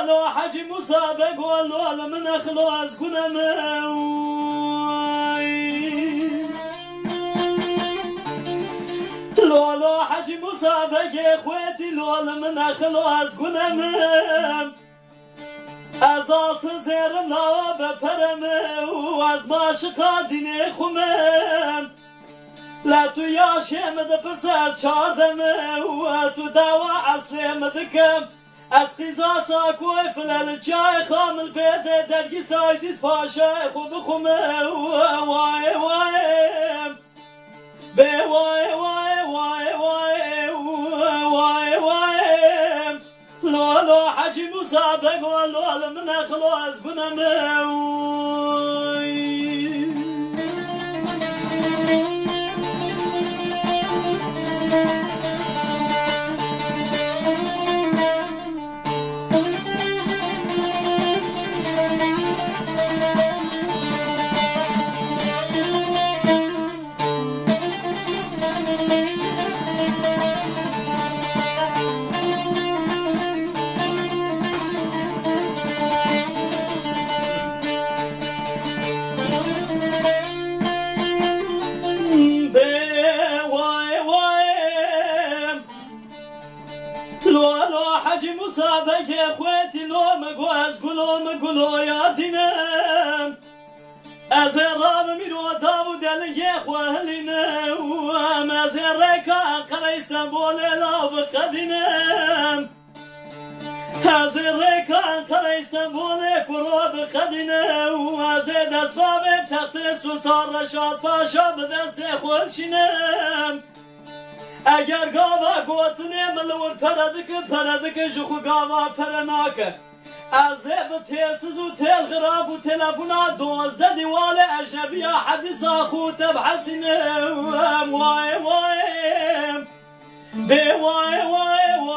لو حجي مسابق ولو من خلاص كنا لو حجي مسابق يا اخواتي لو من خلاص كنا ازالت زيرنا بپرم و از ماشقا دینه خمم لا تو یاشم دپرس از چاردم و تو دوا عصرم دکم از قیزا ساکوی فلال چای خامل پیده درگی سایدیس پاشای خوب خمم وای وایم به وای وای وای وای وای وایم لولو حجي مسابق ولو من خلاص كنا لو حجي مسابق يا اخواتي لو مقواز قولوا يا دينام ازراب ميرو داو دل يا اخوالنا وما زريكا قريسا بولا بقدنام ازريكا قريسا بولا كروب قدنا وزيد اسباب تحت السلطان رشاد باشا بدست خورشنام اگر گاوا گوتنه ملور پردک جخو گاوا پرناک ازب تلسز و تل غراب و تلفونا 12 دیوال اجنبی حدیث آخو تبحثنه وای وای به وای وای